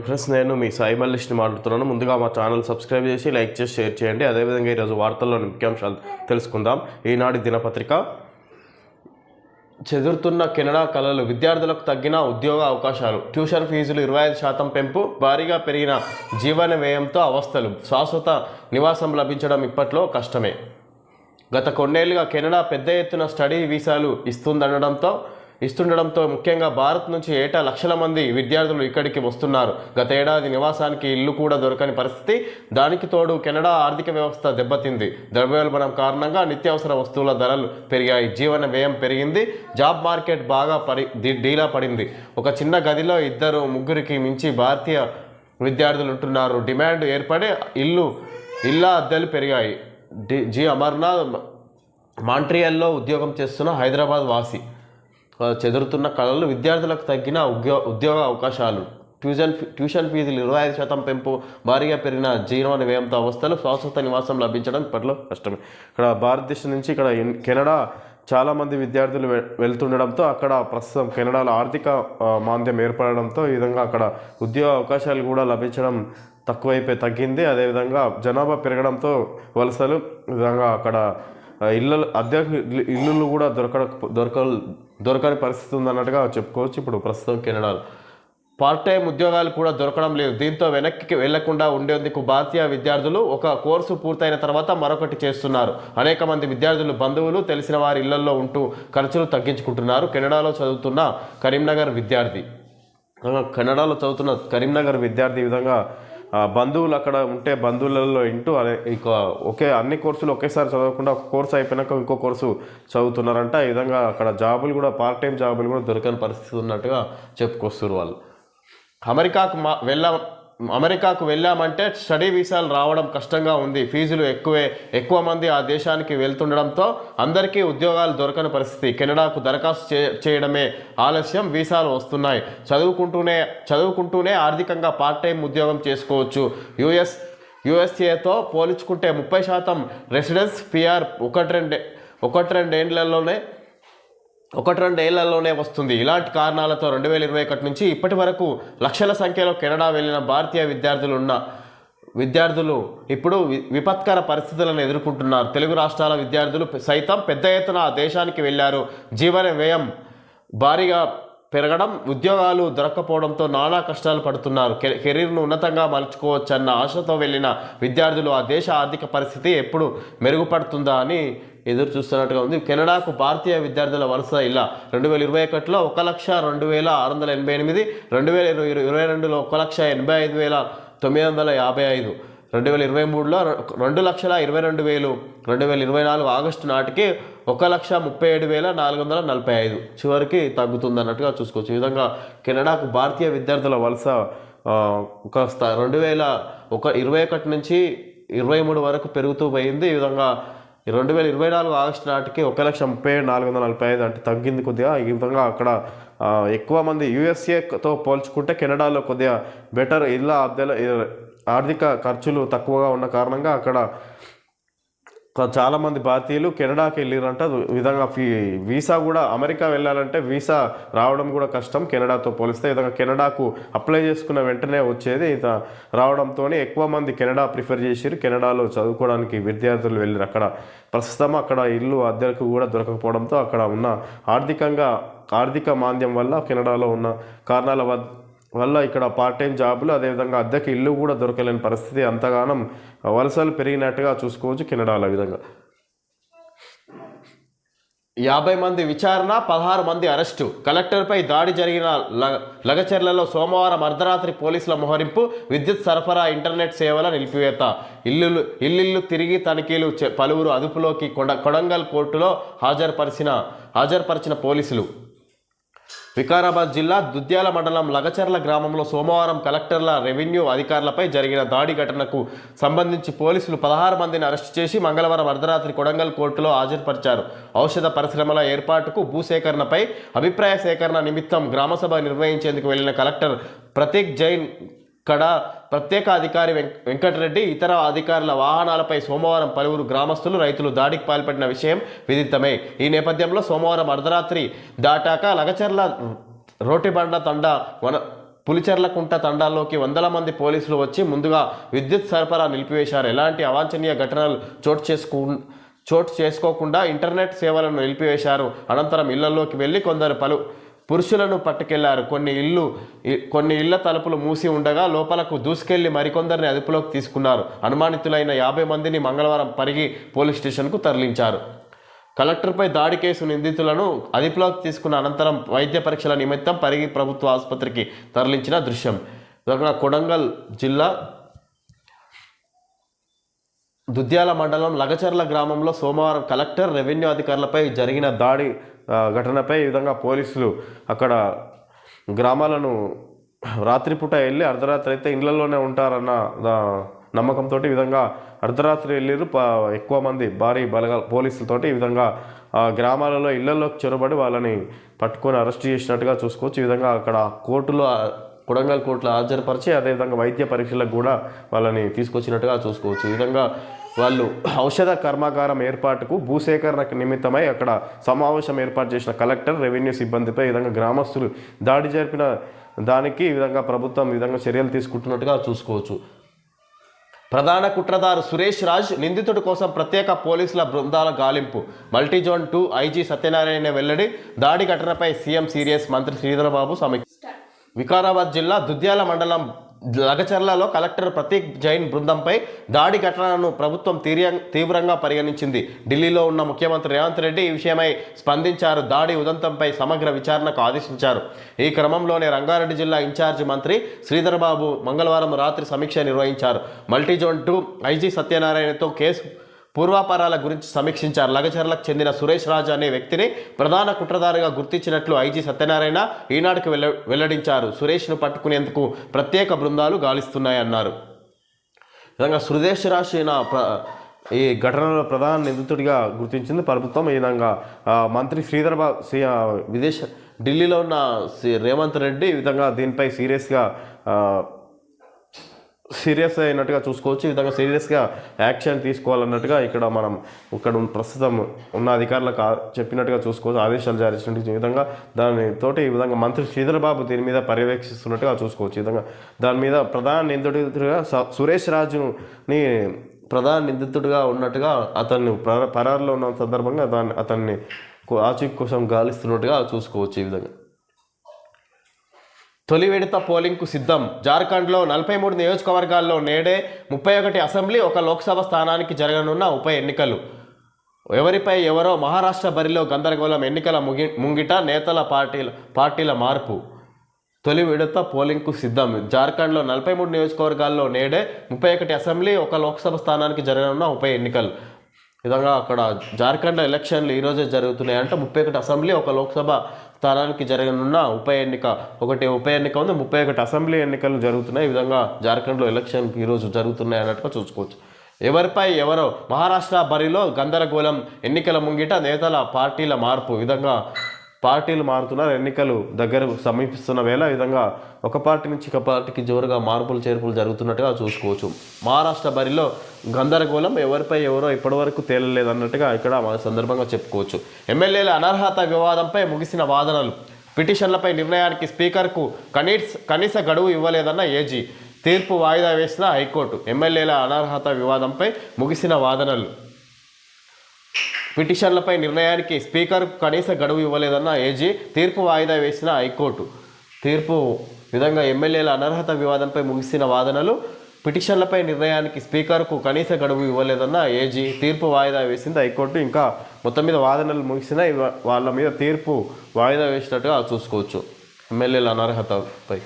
Friends, నేను మీ సాయి మల్లేష్ని మాట్లాడుతున్నాను. ముందుగా మా ఛానల్ సబ్స్క్రైబ్ చేసి లైక్ చేసి షేర్ చేయండి. అదేవిధంగా ఈరోజు వార్తల్లోని ముఖ్యాంశాలు తెలుసుకుందాం. ఈనాటి దినపత్రిక. చెదురుతున్న కెనడా కళలు, విద్యార్థులకు తగ్గిన ఉద్యోగ అవకాశాలు, ట్యూషన్ ఫీజులు 25% పెంపు, భారీగా పెరిగిన జీవన వ్యయంతో అవస్థలు, శాశ్వత నివాసం లభించడం ఇప్పట్లో కష్టమే. గత కొన్నేళ్లుగా కెనడా పెద్ద ఎత్తున స్టడీ వీసాలు ఇస్తుండడంతో ముఖ్యంగా భారత్ నుంచి ఏటా లక్షల మంది విద్యార్థులు ఇక్కడికి వస్తున్నారు. గత ఏడాది నివాసానికి ఇల్లు కూడా దొరకని పరిస్థితి. దానికి తోడు కెనడా ఆర్థిక వ్యవస్థ దెబ్బతింది. ద్రవ్యోల్బణం కారణంగా నిత్యావసర వస్తువుల ధరలు పెరిగాయి, జీవన వ్యయం పెరిగింది, జాబ్ మార్కెట్ బాగా డీలా పడింది. ఒక చిన్న గదిలో 2-3కి మించి భారతీయ విద్యార్థులు ఉంటున్నారు. డిమాండ్ ఏర్పడే ఇళ్ళ అద్దెలు పెరిగాయి. జి అమర్నాథ్ మాంట్రియల్లో ఉద్యోగం చేస్తున్న హైదరాబాద్ వాసి. చెదురుతున్న కళలు, విద్యార్థులకు తగ్గిన ఉద్యోగ అవకాశాలు, ట్యూషన్ ఫీజులు 25% పెంపు, భారీగా పెరిగిన జీవన వ్యయంతో అవస్థలు, శాశ్వత నివాసం లభించడం ఇప్పట్లో కష్టమే. ఇక్కడ భారతదేశం నుంచి కెనడా చాలామంది విద్యార్థులు వెళ్తుండడంతో అక్కడ ప్రస్తుతం కెనడాలో ఆర్థిక మాంద్యం ఏర్పడడంతో ఈ విధంగా అక్కడ ఉద్యోగ అవకాశాలు కూడా లభించడం తగ్గింది. అదేవిధంగా జనాభా పెరగడంతో వలసలు, విధంగా అక్కడ ఇల్లులు కూడా దొరకని పరిస్థితి ఉందన్నట్టుగా చెప్పుకోవచ్చు. ఇప్పుడు ప్రస్తుతం కెనడాలో పార్ట్ టైం ఉద్యోగాలు కూడా దొరకడం లేదు. దీంతో వెనక్కి వెళ్లకుండా ఉండేందుకు భారతీయ విద్యార్థులు ఒక కోర్సు పూర్తయిన తర్వాత మరొకటి చేస్తున్నారు. అనేక మంది విద్యార్థులు బంధువులు, తెలిసిన వారి ఇళ్లలో ఉంటూ ఖర్చులు తగ్గించుకుంటున్నారు. కెనడాలో చదువుతున్న కరీంనగర్ విద్యార్థి ఈ విధంగా బంధువులు అక్కడ ఉంటే బంధువులలో అన్ని కోర్సులు ఒకేసారి చదవకుండా ఒక కోర్సు అయిపోయినాక ఇంకో కోర్సు చదువుతున్నారంట. ఈ విధంగా అక్కడ జాబులు కూడా, పార్ట్ టైం జాబులు కూడా దొరకని పరిస్థితి ఉన్నట్టుగా చెప్పుకొస్తారు వాళ్ళు. అమెరికాకు వెళ్ళామంటే స్టడీ వీసాలు రావడం కష్టంగా ఉంది. ఫీజులు ఎక్కువ మంది ఆ దేశానికి వెళ్తుండడంతో అందరికీ ఉద్యోగాలు దొరకని పరిస్థితి. కెనడాకు దరఖాస్తు చేయడమే ఆలస్యం, వీసాలు వస్తున్నాయి. చదువుకుంటూనే ఆర్థికంగా పార్ట్ టైం ఉద్యోగం చేసుకోవచ్చు. యుఎస్ఏతో పోల్చుకుంటే 30% రెసిడెన్స్ పిఆర్ 1-2 ఏళ్లలోనే వస్తుంది. ఇలాంటి కారణాలతో 2021 నుంచి ఇప్పటి వరకు లక్షల సంఖ్యలో కెనడా వెళ్ళిన భారతీయ విద్యార్థులు ఇప్పుడు విపత్కర పరిస్థితులను ఎదుర్కొంటున్నారు. తెలుగు రాష్ట్రాల విద్యార్థులు సైతం పెద్ద ఎత్తున ఆ దేశానికి వెళ్ళారు. జీవన వ్యయం భారీగా పెరగడం, ఉద్యోగాలు దొరక్కపోవడంతో నానా కష్టాలు పడుతున్నారు. కెరీర్ను ఉన్నతంగా మలుచుకోవచ్చన్న ఆశతో వెళ్ళిన విద్యార్థులు ఆ దేశ ఆర్థిక పరిస్థితి ఎప్పుడు మెరుగుపడుతుందా అని ఎదురు చూస్తున్నట్టుగా ఉంది. కెనడాకు భారతీయ విద్యార్థుల వలస ఇలా 2021లో 1,02,688, 2022లో 1,85,955, 2023లో 2,22,000, 2024 ఆగస్టు నాటికి 1,37,445 చివరికి తగ్గుతుందన్నట్టుగా చూసుకోవచ్చు. ఈ విధంగా కెనడాకు భారతీయ విద్యార్థుల వలస 2021 నుంచి 2023 వరకు పెరుగుతూ పోయింది. ఈ విధంగా 2024 ఆగస్టు నాటికి 1,37,445 అంటే తగ్గింది కొద్దిగా. ఈ విధంగా అక్కడ ఎక్కువ మంది యుఎస్ఏతో పోల్చుకుంటే కెనడాలో కొద్దిగా బెటర్ ఇళ్ళ అద్దెల ఆర్థిక ఖర్చులు తక్కువగా ఉన్న కారణంగా అక్కడ చాలామంది భారతీయులు కెనడాకి వెళ్ళారంట. విధంగా వీసా కూడా, అమెరికా వెళ్ళాలంటే వీసా రావడం కూడా కష్టం కెనడాతో పోలిస్తే. విధంగా కెనడాకు అప్లై చేసుకున్న వెంటనే వచ్చేది. రావడంతో ఎక్కువ మంది కెనడా ప్రిఫర్ చేసారు. కెనడాలో చదువుకోవడానికి విద్యార్థులు వెళ్ళారు. అక్కడ ప్రస్తుతం అక్కడ ఇల్లు అద్దెలకు కూడా దొరకకపోవడంతో అక్కడ ఉన్న ఆర్థిక మాంద్యం వల్ల, కెనడాలో ఉన్న కారణాల వల్ల ఇక్కడ పార్ట్ టైం జాబులు, అదేవిధంగా అద్దెకి ఇల్లు కూడా దొరకలేని పరిస్థితి, అంతగానం వలసలు పెరిగినట్టుగా చూసుకోవచ్చు కెనడాలో. విధంగా 50 మంది విచారణ, 16 మంది అరెస్టు. కలెక్టర్పై దాడి జరిగిన లగచెర్లలో సోమవారం అర్ధరాత్రి పోలీసుల మోహరింపు. విద్యుత్ సరఫరా, ఇంటర్నెట్ సేవల నిలిపివేత. ఇల్లు తిరిగి తనిఖీలు. పలువురు అదుపులోకి. కొడంగల్ కోర్టులో హాజరుపరిచిన పోలీసులు. వికారాబాద్ జిల్లా దుద్యాల మండలం లగచెర్ల గ్రామంలో సోమవారం కలెక్టర్ల, రెవెన్యూ అధికారులపై జరిగిన దాడి ఘటనకు సంబంధించి పోలీసులు 16 మందిని అరెస్టు చేసి మంగళవారం అర్ధరాత్రి కొడంగల్ కోర్టులో హాజరుపరిచారు. ఔషధ పరిశ్రమల ఏర్పాటుకు, భూసేకరణపై అభిప్రాయ సేకరణ నిమిత్తం గ్రామసభ నిర్వహించేందుకు వెళ్లిన కలెక్టర్ ప్రతీక్ జైన్ కడ ప్రత్యేక అధికారి వెంకటరెడ్డి, ఇతర అధికారుల వాహనాలపై సోమవారం పలువురు గ్రామస్తులు, రైతులు దాడికి పాల్పడిన విషయం విదితమే. ఈ నేపథ్యంలో సోమవారం అర్ధరాత్రి దాటాక లగచెర్ల రోటిబండ తండా పులిచెర్లకుంట తండాల్లోకి వందల మంది పోలీసులు వచ్చి ముందుగా విద్యుత్ సరఫరా నిలిపివేశారు. ఎలాంటి అవాంఛనీయ ఘటనలు చోటు చేసుకోకుండా ఇంటర్నెట్ సేవలను నిలిపివేశారు. అనంతరం ఇళ్లలోకి వెళ్ళి కొందరు పురుషులను పట్టుకెళ్లారు. కొన్ని ఇళ్ల తలుపులు మూసి ఉండగా లోపలకు దూసుకెళ్లి మరికొందరిని అదుపులోకి తీసుకున్నారు. అనుమానితులైన 50 మందిని మంగళవారం పరిగి పోలీస్ స్టేషన్కు తరలించారు. కలెక్టర్పై దాడి కేసు నిందితులను అదుపులోకి తీసుకున్న అనంతరం వైద్య పరీక్షల నిమిత్తం పరిగి ప్రభుత్వ ఆసుపత్రికి తరలించిన దృశ్యం. కొడంగల్ జిల్లా దుద్యాల మండలం లగచర్ల గ్రామంలో సోమవారం కలెక్టర్, రెవెన్యూ అధికారులపై జరిగిన దాడి ఘటనపై ఈ విధంగా పోలీసులు అక్కడ గ్రామాలను రాత్రిపూట వెళ్ళి అర్ధరాత్రి అయితే ఇళ్లలోనే ఉంటారన్న నమ్మకంతో ఈ విధంగా అర్ధరాత్రి వెళ్ళారు. ఎక్కువ మంది భారీ బలగాల పోలీసులతోటి ఈ విధంగా గ్రామాలలో ఇళ్లలోకి చొరబడి వాళ్ళని పట్టుకొని అరెస్ట్ చేసినట్టుగా చూసుకోవచ్చు. ఈ విధంగా అక్కడ కొడంగల్ కోర్టులో హాజరుపరిచి అదేవిధంగా వైద్య పరీక్షలకు కూడా వాళ్ళని తీసుకొచ్చినట్టుగా చూసుకోవచ్చు. ఈ విధంగా వాళ్ళు ఔషధ కర్మాగారం ఏర్పాటుకు భూసేకరణ నిమిత్తమై అక్కడ సమావేశం ఏర్పాటు చేసిన కలెక్టర్, రెవెన్యూ సిబ్బందిపై ఈ విధంగా గ్రామస్తులు దాడి జరిపిన దానికి ఈ విధంగా ప్రభుత్వం ఈ విధంగా చర్యలు తీసుకుంటున్నట్టుగా చూసుకోవచ్చు. ప్రధాన కుట్రదారు సురేష్ రాజ్ నిందితుడి కోసం ప్రత్యేక పోలీసుల బృందాల గాలింపు. మల్టీజోన్ 2 ఐజీ సత్యనారాయణ వెల్లడి. దాడి ఘటనపై సీఎం సీరియస్, మంత్రి శ్రీధరబాబు సమీక్ష. వికారాబాద్ జిల్లా దుద్యాల మండలం లగచర్లలో కలెక్టర్ ప్రతీక్ జైన్ బృందంపై దాడి ఘటనను ప్రభుత్వం తీవ్రంగా పరిగణించింది. ఢిల్లీలో ఉన్న ముఖ్యమంత్రి రేవంత్ రెడ్డి ఈ విషయమై స్పందించారు. దాడి ఉదంతంపై సమగ్ర విచారణకు ఆదేశించారు. ఈ క్రమంలోనే రంగారెడ్డి జిల్లా ఇన్ఛార్జి మంత్రి శ్రీధరబాబు మంగళవారం రాత్రి సమీక్ష నిర్వహించారు. మల్టీజోన్ 2 ఐజీ సత్యనారాయణతో కేసు పూర్వాపరాల గురించి సమీక్షించారు. లగచర్లకు చెందిన సురేష్ రాజ్ అనే వ్యక్తిని ప్రధాన కుట్రదారుగా గుర్తించినట్లు ఐజీ సత్యనారాయణ ఈనాడుకు వెల్లడించారు. సురేష్ను పట్టుకునేందుకు ప్రత్యేక బృందాలు గాలిస్తున్నాయన్నారు. విధంగా సురేష్ రాజ్ ఈ ఘటనలో ప్రధాన నిందితుడిగా గుర్తించింది ప్రభుత్వం. ఈ విధంగా మంత్రి శ్రీధరబాబు ఢిల్లీలో ఉన్న రేవంత్ రెడ్డి ఈ విధంగా దీనిపై సీరియస్ అయినట్టుగా చూసుకోవచ్చు. ఈ విధంగా సీరియస్గా యాక్షన్ తీసుకోవాలన్నట్టుగా ఇక్కడ ప్రస్తుతం ఉన్న అధికారులకు చెప్పినట్టుగా చూసుకోవచ్చు. ఆదేశాలు జారీ చేసినట్టు ఈ విధంగా దానితోటి ఈ విధంగా మంత్రి శ్రీధరబాబు దీని మీద పర్యవేక్షిస్తున్నట్టుగా చూసుకోవచ్చు. ఈ విధంగా దాని మీద ప్రధాన నిందితుడిగా సురేష్ రాజుని ప్రధాన నిందితుడిగా ఉన్నట్టుగా అతన్ని పరారులో ఉన్న సందర్భంగా అతన్ని ఆచూకీ కోసం గాలిస్తున్నట్టుగా చూసుకోవచ్చు. ఈ విధంగా తొలి విడత పోలింగ్కు సిద్ధం. జార్ఖండ్లో 43 నియోజకవర్గాల్లో నేడే 31 అసెంబ్లీ, 1 లోక్సభ స్థానానికి జరగనున్న ఉప ఎన్నికలు. ఎవరిపై ఎవరో మహారాష్ట్ర బరిలో గందరగోళం. ఎన్నికల ముంగిట నేతల పార్టీల మార్పు. తొలి విడత పోలింగ్కు సిద్ధం. జార్ఖండ్లో 43 నియోజకవర్గాల్లో నేడే 31 అసెంబ్లీ, 1 లోక్సభ స్థానానికి జరగనున్న ఉప ఎన్నికలు. విధంగా అక్కడ జార్ఖండ్ ఎలక్షన్లు ఈరోజే జరుగుతున్నాయంటే 31 అసెంబ్లీ, 1 లోక్సభ స్థానానికి జరగనున్న ఉప ఎన్నిక ఉంది. 31 అసెంబ్లీ ఎన్నికలు జరుగుతున్నాయి. ఈ విధంగా జార్ఖండ్లో ఎలక్షన్ ఈరోజు జరుగుతున్నాయి అన్నట్టుగా చూసుకోవచ్చు. ఎవరిపై ఎవరో మహారాష్ట్ర బరిలో గందరగోళం. ఎన్నికల ముంగిట నేతల పార్టీల మార్పు. ఈ విధంగా పార్టీలు మారుతున్నారు. ఎన్నికలు దగ్గర సమీపిస్తున్న వేళ ఈ విధంగా ఒక పార్టీ నుంచి ఒక పార్టీకి జోరుగా మార్పులు చేర్పులు జరుగుతున్నట్టుగా చూసుకోవచ్చు. మహారాష్ట్ర బరిలో గందరగోళం. ఎవరిపై ఎవరో ఇప్పటివరకు తేలలేదన్నట్టుగా ఇక్కడ మన సందర్భంగా చెప్పుకోవచ్చు. ఎమ్మెల్యేల అనర్హత వివాదంపై ముగిసిన వాదనలు. పిటిషన్లపై నిర్ణయానికి స్పీకర్కు కనీస గడువు ఇవ్వలేదన్న ఏజీ. తీర్పు వాయిదా వేసిన హైకోర్టు. ఎమ్మెల్యేల అనర్హత వివాదంపై ముగిసిన వాదనలు. పిటిషన్లపై నిర్ణయానికి స్పీకర్ కనీస గడువు ఇవ్వలేదన్న ఏజీ. తీర్పు వాయిదా వేసిన హైకోర్టు. విధంగా ఎమ్మెల్యేల అనర్హత వివాదంపై ముగిసిన వాదనలు. పిటిషన్లపై నిర్ణయానికి స్పీకర్కు కనీస గడువు ఇవ్వలేదన్న ఏజీ. తీర్పు వాయిదా వేసింది హైకోర్టు. ఇంకా మొత్తం మీద వాదనలు ముగిసిన వాళ్ళ మీద తీర్పు వాయిదా వేసినట్టుగా చూసుకోవచ్చు. ఎమ్మెల్యేల అనర్హతపై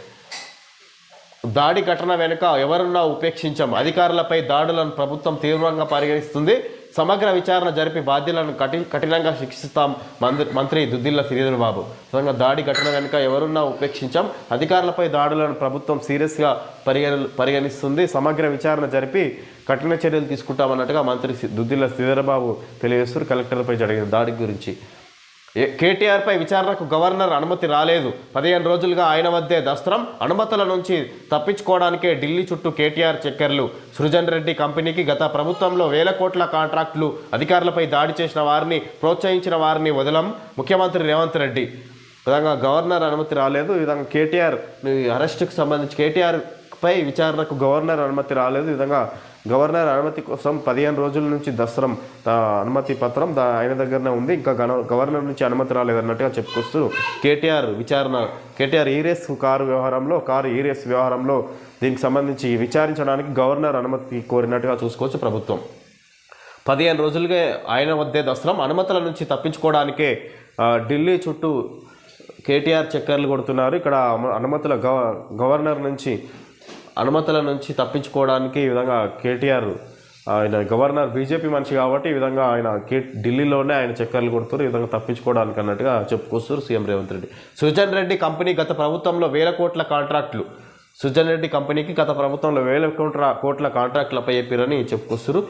దాడి ఘటన వెనుక ఎవరున్నా ఉపేక్షించాం. అధికారులపై దాడులను ప్రభుత్వం తీవ్రంగా పరిగణిస్తుంది. సమగ్ర విచారణ జరిపి బాధ్యులను కఠినంగా శిక్షిస్తాం. మంత్రి దుద్దిల్ల శ్రీధరబాబు. విధంగా దాడి ఘటన వెనుక ఎవరున్నా ఉపేక్షించాం. అధికారులపై దాడులను ప్రభుత్వం సీరియస్గా పరిగణిస్తుంది. సమగ్ర విచారణ జరిపి కఠిన చర్యలు తీసుకుంటామన్నట్టుగా మంత్రి దుద్దిల్ల శ్రీధరబాబు తెలియజేస్తారు. కలెక్టర్పై జరిగిన దాడి గురించి. కేటీఆర్పై విచారణకు గవర్నర్ అనుమతి రాలేదు. 15 రోజులుగా ఆయన వద్దే దస్త్రం. అనుమతుల నుంచి తప్పించుకోవడానికే ఢిల్లీ చుట్టూ కేటీఆర్ చక్కర్లు. సృజన్ రెడ్డి కంపెనీకి గత ప్రభుత్వంలో 1000 కోట్ల కాంట్రాక్టులు. అధికారులపై దాడి చేసిన వారిని, ప్రోత్సహించిన వారిని వదలం. ముఖ్యమంత్రి రేవంత్ రెడ్డి. విధంగా గవర్నర్ అనుమతి రాలేదు. ఈ విధంగా కేటీఆర్ అరెస్టుకు సంబంధించి కేటీఆర్పై విచారణకు గవర్నర్ అనుమతి రాలేదు. ఈ విధంగా గవర్నర్ అనుమతి కోసం 15 రోజుల నుంచి దసరం అనుమతి పత్రం ఆయన దగ్గరనే ఉంది. ఇంకా గవర్నర్ నుంచి అనుమతి రాలేదన్నట్టుగా చెప్పుకొస్తూ కేటీఆర్ ఈరేస్ కారు ఈరేస్ వ్యవహారంలో దీనికి సంబంధించి విచారించడానికి గవర్నర్ అనుమతి కోరినట్టుగా చూసుకోవచ్చు ప్రభుత్వం. 15 రోజులుగా ఆయన వద్దే దసరం అనుమతుల నుంచి తప్పించుకోవడానికే ఢిల్లీ చుట్టూ కేటీఆర్ చక్కర్లు కొడుతున్నారు. ఇక్కడ అనుమతుల నుంచి తప్పించుకోవడానికి ఈ విధంగా కేటీఆర్ ఆయన గవర్నర్ బీజేపీ మనిషి కాబట్టి ఈ విధంగా ఆయన ఢిల్లీలోనే ఆయన చక్కర్లు కొడుతున్నారు. ఈ విధంగా తప్పించుకోవడానికి అన్నట్టుగా చెప్పుకొస్తారు సీఎం రేవంత్ రెడ్డి. సృజన్ రెడ్డి కంపెనీ గత ప్రభుత్వంలో 1000 కోట్ల కాంట్రాక్టులు సృజన్ రెడ్డి కంపెనీకి గత ప్రభుత్వంలో 1000 కోట్ల కాంట్రాక్టులపై చెప్పారని చెప్పుకొస్తారు.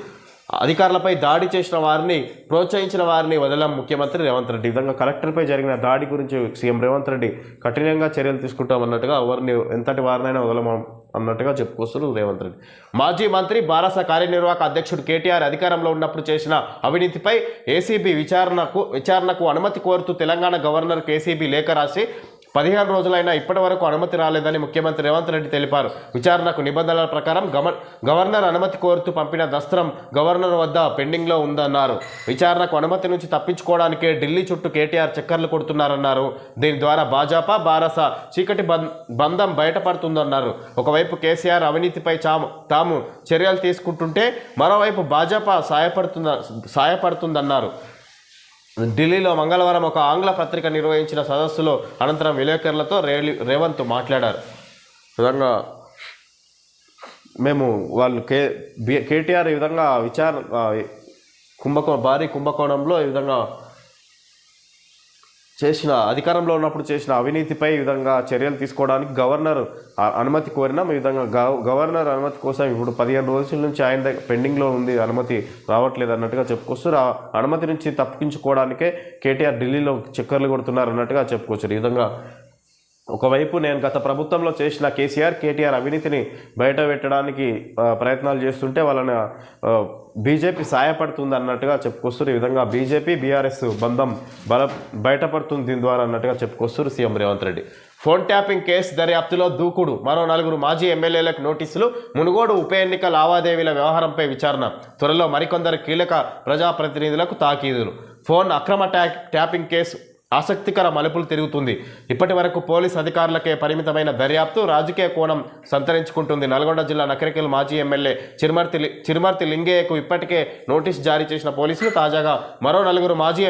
అధికారులపై దాడి చేసిన వారిని ప్రోత్సహించిన వారిని వదలం ముఖ్యమంత్రి రేవంత్ రెడ్డి. ఈ విధంగా కలెక్టర్పై జరిగిన దాడి గురించి సీఎం రేవంత్ రెడ్డి కఠినంగా చర్యలు తీసుకుంటామన్నట్టుగా ఎవరిని ఎంతటి వారినైనా వదలం అన్నట్టుగా చెప్పుకొస్తారు రేవంత్ రెడ్డి. మాజీ మంత్రి బారాస కార్యనిర్వాహక అధ్యక్షుడు కేటీఆర్ అధికారంలో ఉన్నప్పుడు చేసిన అవినీతిపై ఏసీబీ విచారణకు అనుమతి కోరుతూ తెలంగాణ గవర్నర్కు ఏసీబీ లేఖ రాసి 15 రోజులైనా ఇప్పటి వరకు అనుమతి రాలేదని ముఖ్యమంత్రి రేవంత్ రెడ్డి తెలిపారు. విచారణకు నిబంధనల ప్రకారం గవర్నర్ అనుమతి కోరుతూ పంపిన దస్త్రం గవర్నర్ వద్ద పెండింగ్లో ఉందన్నారు. విచారణకు అనుమతి నుంచి తప్పించుకోవడానికే ఢిల్లీ చుట్టూ కేటీఆర్ చక్కర్లు కొడుతున్నారన్నారు. దీని ద్వారా భాజపా బారాస చీకటి బంధం బయటపడుతుందన్నారు. ఒకవైపు కేసీఆర్ అవినీతిపై తాము చర్యలు తీసుకుంటుంటే మరోవైపు భాజపా సాయపడుతుందన్నారు. ఢిల్లీలో మంగళవారం ఒక ఆంగ్ల పత్రిక నిర్వహించిన సదస్సులో అనంతరం విలేకరులతో రేవంత్ మాట్లాడారు. విధంగా మేము వాళ్ళు కేటీఆర్ ఈ విధంగా భారీ కుంభకోణంలో ఈ విధంగా అధికారంలో ఉన్నప్పుడు చేసిన అవినీతిపై ఈ విధంగా చర్యలు తీసుకోవడానికి గవర్నర్ అనుమతి కోరినాం. ఈ విధంగా గవర్నర్ అనుమతి కోసం ఇప్పుడు 15 రోజుల నుంచి ఆయన దగ్గర పెండింగ్లో ఉంది, అనుమతి రావట్లేదు అన్నట్టుగా చెప్పుకొస్తారు. ఆ అనుమతి నుంచి తప్పించుకోవడానికే కేటీఆర్ ఢిల్లీలో చక్కర్లు కొడుతున్నారు అన్నట్టుగా చెప్పుకోవచ్చు. ఈ విధంగా ఒకవైపు నేను గత ప్రభుత్వంలో చేసిన కేటీఆర్ అవినీతిని బయట పెట్టడానికి ప్రయత్నాలు చేస్తుంటే వాళ్ళని బీజేపీ సాయపడుతుంది అన్నట్టుగా చెప్పుకొస్తారు. ఈ విధంగా బీజేపీ బీఆర్ఎస్ బంధం బయటపడుతుంది దీని ద్వారా అన్నట్టుగా చెప్పుకొస్తారు CM Revanth Reddy. Phone tapping case దర్యాప్తులో దూకుడు, మరో 4 మాజీ ఎమ్మెల్యేలకు నోటీసులు, మునుగోడు ఉప ఎన్నిక లావాదేవీల వ్యవహారంపై విచారణ, త్వరలో మరికొందరు కీలక ప్రజాప్రతినిధులకు తాకీదులు. ఫోన్ అక్రమ ట్యాపింగ్ కేసు ఆసక్తికర మలుపులు తిరుగుతుంది. ఇప్పటి వరకు పోలీస్ అధికారులకే పరిమితమైన దర్యాప్తు రాజకీయ కోణం సంతరించుకుంటుంది. నల్గొండ జిల్లా నకరికల్ మాజీ ఎమ్మెల్యే చిరుమర్తి లింగయ్యకు ఇప్పటికే నోటీసు జారీ చేసిన పోలీసులు తాజాగా మరో 4 మాజీ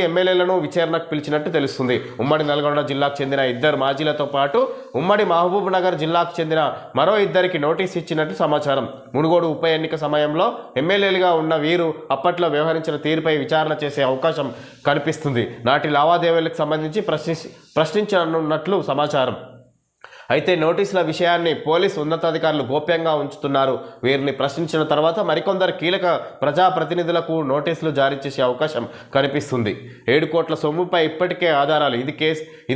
ఎమ్మెల్యేలను విచారణకు పిలిచినట్టు తెలుస్తుంది. ఉమ్మడి నల్గొండ జిల్లాకు చెందిన 2 మాజీలతో పాటు ఉమ్మడి మహబూబ్ నగర్ జిల్లాకు చెందిన మరో 2కి నోటీసు ఇచ్చినట్టు సమాచారం. మునుగోడు ఉప ఎన్నిక సమయంలో ఎమ్మెల్యేలుగా ఉన్న వీరు అప్పట్లో వ్యవహరించిన తీరుపై విచారణ చేసే అవకాశం కనిపిస్తుంది. నాటి లావాదేవీలకు సంబంధించి ప్రశ్నించనున్నట్లు సమాచారం. అయితే నోటీసుల విషయాన్ని పోలీసు ఉన్నతాధికారులు గోప్యంగా ఉంచుతున్నారు. వీరిని ప్రశ్నించిన తర్వాత మరికొందరు కీలక ప్రజాప్రతినిధులకు నోటీసులు జారీ చేసే అవకాశం కనిపిస్తుంది. 7 కోట్ల సొమ్ముపై ఇప్పటికే ఆధారాలు.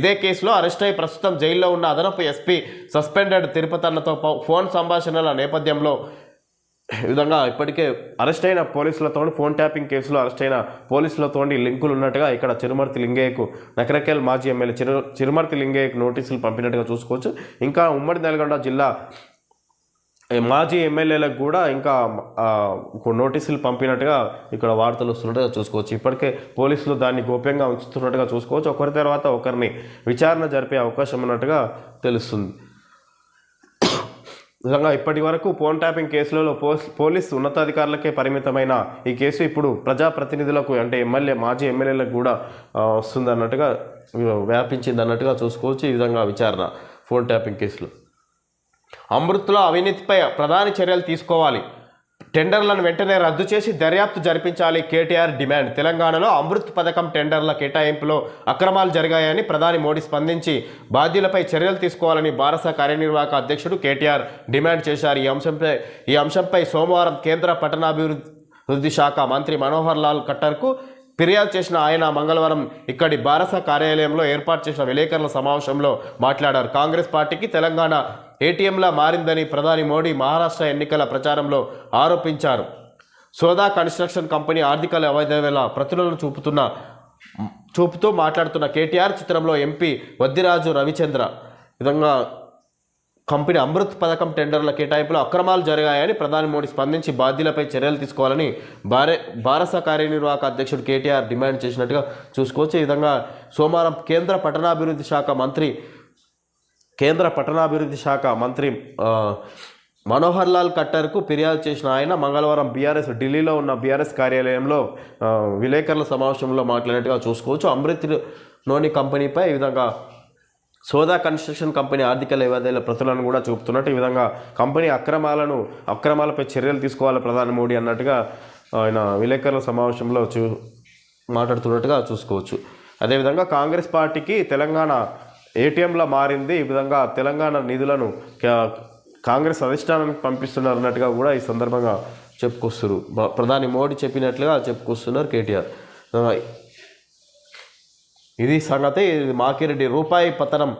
ఇదే కేసులో అరెస్ట్ అయి ప్రస్తుతం జైల్లో ఉన్న అదనపు ఎస్పీ సస్పెండెడ్ తిరుపతన్నతో ఫోన్ సంభాషణల నేపథ్యంలో ఈ విధంగా ఇప్పటికే అరెస్ట్ అయిన పోలీసులతో ఫోన్ ట్యాపింగ్ కేసులో అరెస్ట్ అయిన పోలీసులతో లింకులు ఉన్నట్టుగా ఇక్కడ చిరుమర్తి లింగయ్యకు నకరకేల్ మాజీ ఎమ్మెల్యే చిరుమర్తి లింగయ్యకు నోటీసులు పంపినట్టుగా చూసుకోవచ్చు. ఇంకా ఉమ్మడి నల్గొండ జిల్లా మాజీ ఎమ్మెల్యేలకు కూడా ఇంకా నోటీసులు పంపినట్టుగా ఇక్కడ వార్తలు వస్తున్నట్టుగా చూసుకోవచ్చు. ఇప్పటికే పోలీసులు దాన్ని గోప్యంగా ఉంచుతున్నట్టుగా చూసుకోవచ్చు. ఒకరి తర్వాత ఒకరిని విచారణ జరిపే అవకాశం ఉన్నట్టుగా తెలుస్తుంది. నిజంగా ఇప్పటి వరకు ఫోన్ ట్యాపింగ్ కేసులలో పోలీసు ఉన్నతాధికారులకే పరిమితమైన ఈ కేసు ఇప్పుడు ప్రజాప్రతినిధులకు అంటే మాజీ ఎమ్మెల్యేలకు కూడా వస్తుందన్నట్టుగా వ్యాపించింది అన్నట్టుగా చూసుకోవచ్చు. ఈ విధంగా విచారణ ఫోన్ ట్యాపింగ్ కేసులో. అమృత్లో అవినీతిపై ప్రధాని చర్యలు తీసుకోవాలి, టెండర్లను వెంటనే రద్దు చేసి దర్యాప్తు జరిపించాలి కేటీఆర్ డిమాండ్. తెలంగాణలో అమృత్ పథకం టెండర్ల కేటాయింపులో అక్రమాలు జరిగాయని ప్రధాని మోడీ స్పందించి బాధ్యులపై చర్యలు తీసుకోవాలని బారాస కార్యనిర్వాహక అధ్యక్షుడు కేటీఆర్ డిమాండ్ చేశారు. ఈ అంశంపై సోమవారం కేంద్ర పట్టణాభివృద్ధి శాఖ మంత్రి మనోహర్ లాల్ ఖట్టర్కు ఫిర్యాదు చేసిన ఆయన మంగళవారం ఇక్కడి బారాస కార్యాలయంలో ఏర్పాటు చేసిన విలేకరుల సమావేశంలో మాట్లాడారు. కాంగ్రెస్ పార్టీకి తెలంగాణ ఏటీఎంలా మారిందని ప్రధాని మోడీ మహారాష్ట్ర ఎన్నికల ప్రచారంలో ఆరోపించారు. సోదా కన్స్ట్రక్షన్ కంపెనీ ఆర్థిక లావాదేవీల ప్రతులను చూపుతున్న చూపుతూ మాట్లాడుతున్న కేటీఆర్ చిత్రంలో ఎంపీ వద్దిరాజు రవిచంద్ర విధంగా కంపెనీ అమృత్ పథకం టెండర్ల కేటాయింపులో అక్రమాలు జరిగాయని ప్రధాని మోడీ స్పందించి బాధ్యులపై చర్యలు తీసుకోవాలని భారత కార్యనిర్వాహక అధ్యక్షుడు కేటీఆర్ డిమాండ్ చేసినట్టుగా చూసుకోవచ్చు. ఈ విధంగా సోమవారం కేంద్ర పట్టణాభివృద్ధి శాఖ మంత్రి మనోహర్ లాల్ ఖట్టర్కు ఫిర్యాదు చేసిన ఆయన మంగళవారం ఢిల్లీలో ఉన్న బీఆర్ఎస్ కార్యాలయంలో విలేకరుల సమావేశంలో మాట్లాడినట్టుగా చూసుకోవచ్చు. అమృత్లోని కంపెనీపై ఈ విధంగా సోదా కన్స్ట్రక్షన్ కంపెనీ ఆర్థిక లావాదేవీల ప్రతులను కూడా చూపుతున్నట్టు ఈ విధంగా కంపెనీ అక్రమాలపై చర్యలు తీసుకోవాలి ప్రధాని మోడీ అన్నట్టుగా ఆయన విలేకరుల సమావేశంలో మాట్లాడుతున్నట్టుగా చూసుకోవచ్చు. అదేవిధంగా కాంగ్రెస్ పార్టీకి తెలంగాణ ఏటీఎంలా మారింది. ఈ విధంగా తెలంగాణ నిధులను కాంగ్రెస్ అధిష్టానానికి పంపిస్తున్నారు అన్నట్టుగా కూడా ఈ సందర్భంగా చెప్పుకొస్తున్నారు. ప్రధాని మోడీ చెప్పినట్లుగా చెప్పుకొస్తున్నారు కేటీఆర్. ఇది సంగతి. ఇది మాకిరెడ్డి రూపాయి పతనం,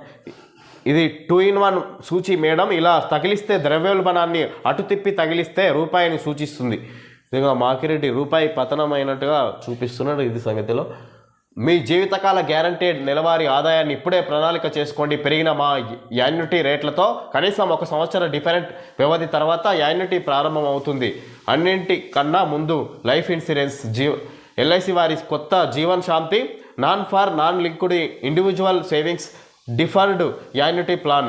ఇది 2-in-1 సూచి మేడం. ఇలా తగిలిస్తే ద్రవ్యోల్బణాన్ని అటు తిప్పి తగిలిస్తే రూపాయిని సూచిస్తుంది. ఇదిగా మాకిరెడ్డి రూపాయి పతనం అయినట్టుగా చూపిస్తున్నాడు. ఇది సంగతిలో మీ జీవితకాల గ్యారంటీడ్ నెలవారీ ఆదాయాన్ని ఇప్పుడే ప్రణాళిక చేసుకోండి. పెరిగిన మా యాన్యుటీ రేట్లతో కనీసం 1 సంవత్సర డిఫరెంట్ వ్యవధి తర్వాత యాన్యుటీ ప్రారంభం అవుతుంది. అన్నింటికన్నా ముందు లైఫ్ ఇన్సూరెన్స్ ఎల్ఐసి వారి కొత్త Jeevan Shanti non linked individual savings deferred annuity plan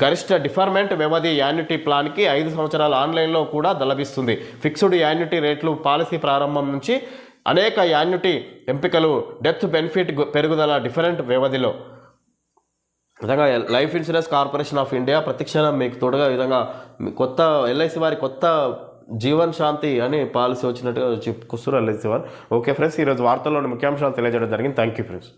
గరిష్ట డిఫర్మెంట్ వ్యవధి యాన్యుటీ ప్లాన్కి 5 సంవత్సరాలు ఆన్లైన్లో కూడా లభిస్తుంది. ఫిక్స్డ్ యాన్యుటీ రేట్లు పాలసీ ప్రారంభం నుంచి అనేక యాన్యుటీ ఎంపికలు, డెత్ బెనిఫిట్ పెరుగుదల డిఫరెంట్ వ్యవధిలో. విధంగా life insurance corporation of India ప్రతిక్షణం మీకు తోడుగా విధంగా కొత్త ఎల్ఐసి వారి కొత్త జీవన్ శాంతి అని పాలసీ వచ్చినట్టుగా చెప్పుకొస్తారు ఎల్ఐసి వారు. ఓకే ఫ్రెండ్స్, ఈరోజు వార్తల్లోని ముఖ్యాంశాలు తెలియజేయడం జరిగింది. Thank you friends.